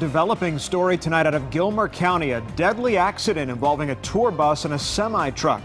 Developing story tonight out of Gilmer County, a deadly accident involving a tour bus and a semi-truck.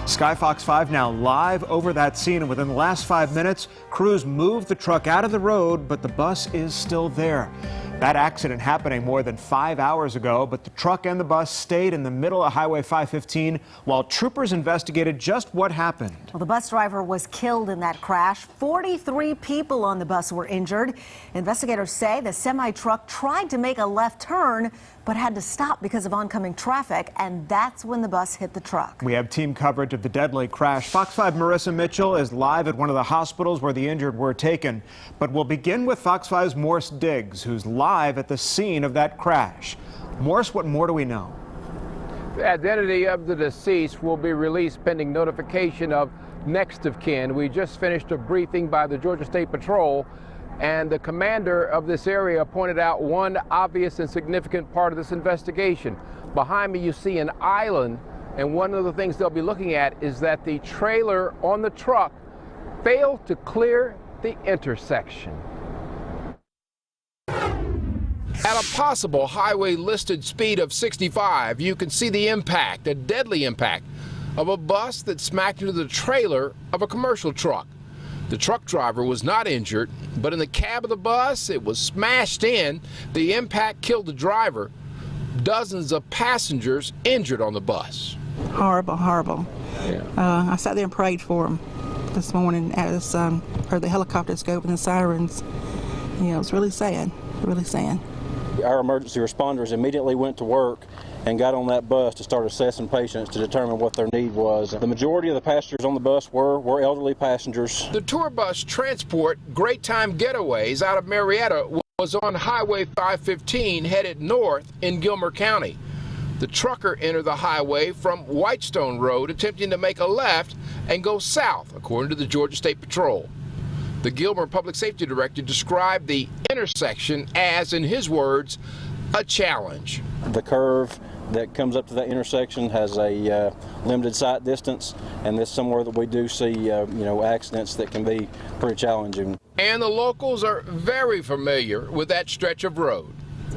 Sky Fox 5 now live over that scene, and within the last 5 minutes, crews moved the truck out of the road, but the bus is still there. That accident happening more than 5 hours ago, but the truck and the bus stayed in the middle of Highway 515 while troopers investigated just what happened. Well, the bus driver was killed in that crash. 43 people on the bus were injured. Investigators say the semi-truck tried to make a left turn, but had to stop because of oncoming traffic, and that's when the bus hit the truck. We have team coverage of the deadly crash. Fox 5 Marissa Mitchell is live at one of the hospitals where the injured were taken. But we'll begin with Fox 5's Morse Diggs, who's live at the scene of that crash. Morse, what more do we know? The identity of the deceased will be released pending notification of next of kin. We just finished a briefing by the Georgia State Patrol, and the commander of this area pointed out one obvious and significant part of this investigation. Behind me you see an island, and one of the things they'll be looking at is that the trailer on the truck failed to clear the intersection. At a possible highway listed speed of 65, you can see the impact, a deadly impact, of a bus that smacked into the trailer of a commercial truck. The truck driver was not injured, but in the cab of the bus, it was smashed in. The impact killed the driver. Dozens of passengers injured on the bus. Horrible, horrible. Yeah. I sat there and prayed for him this morning as heard the helicopters go and the sirens. Yeah, it was really sad, really sad. Our emergency responders immediately went to work and got on that bus to start assessing patients to determine what their need was. The majority of the passengers on the bus were elderly passengers. The tour bus transport Greatime Getaways out of Marietta was on Highway 515 headed north in Gilmer County. The trucker entered the highway from Whitestone Road, attempting to make a left and go south, according to the Georgia State Patrol. The Gilmer Public Safety Director described the intersection as, in his words, a challenge. The curve that comes up to that intersection has a limited sight distance, and this is somewhere that we do see accidents that can be pretty challenging. And the locals are very familiar with that stretch of road.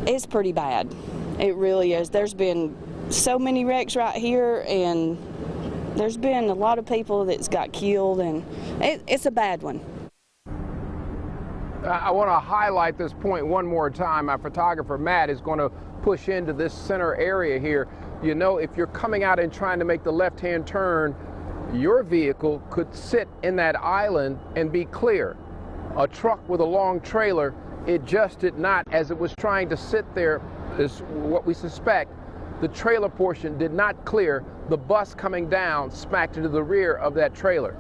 It's pretty bad. It really is. There's been so many wrecks right here, and there's been a lot of people that's got killed, and it's a bad one. I want to highlight this point one more time. My photographer, Matt, is going to push into this center area here. You know, if you're coming out and trying to make the left-hand turn, your vehicle could sit in that island and be clear. A truck with a long trailer, it just did not. As it was trying to sit there, is what we suspect, the trailer portion did not clear. The bus coming down smacked into the rear of that trailer.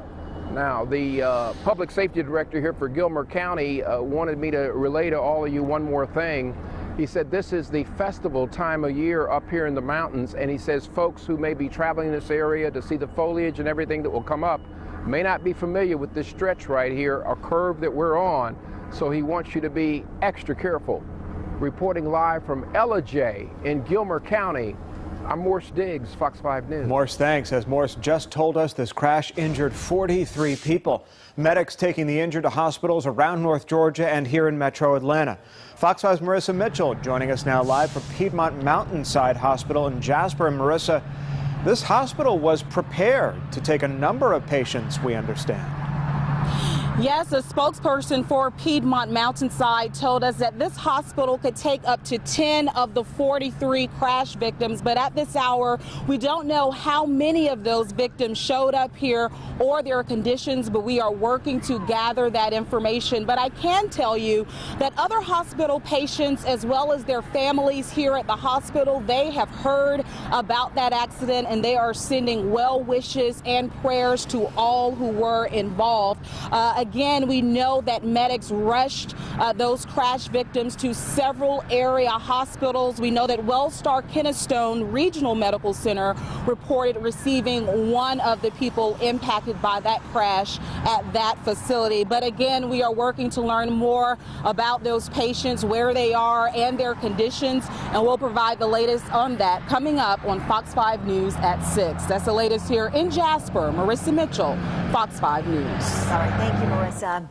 Now, the public safety director here for Gilmer County wanted me to relay to all of you one more thing. He said this is the festival time of year up here in the mountains, and he says folks who may be traveling this area to see the foliage and everything that will come up may not be familiar with this stretch right here, a curve that we're on, so he wants you to be extra careful. Reporting live from Ella J in Gilmer County, I'm Morse Diggs, Fox 5 News. Morse, thanks. As Morse just told us, this crash injured 43 people. Medics taking the injured to hospitals around North Georgia and here in Metro Atlanta. Fox 5's Marissa Mitchell joining us now live from Piedmont Mountainside Hospital in Jasper. And Marissa, this hospital was prepared to take a number of patients, we understand. Yes, a spokesperson for Piedmont Mountainside told us that this hospital could take up to 10 of the 43 crash victims. But at this hour, we don't know how many of those victims showed up here or their conditions, but we are working to gather that information. But I can tell you that other hospital patients, as well as their families here at the hospital, they have heard about that accident, and they are sending well wishes and prayers to all who were involved. Again, we know that medics rushed those crash victims to several area hospitals. We know that Wellstar Kennestone Regional Medical Center reported receiving one of the people impacted by that crash at that facility. But again, we are working to learn more about those patients, where they are, and their conditions, and we'll provide the latest on that coming up on Fox 5 News at 6. That's the latest here in Jasper. Marissa Mitchell, Fox 5 News. All right, thank you, Marissa.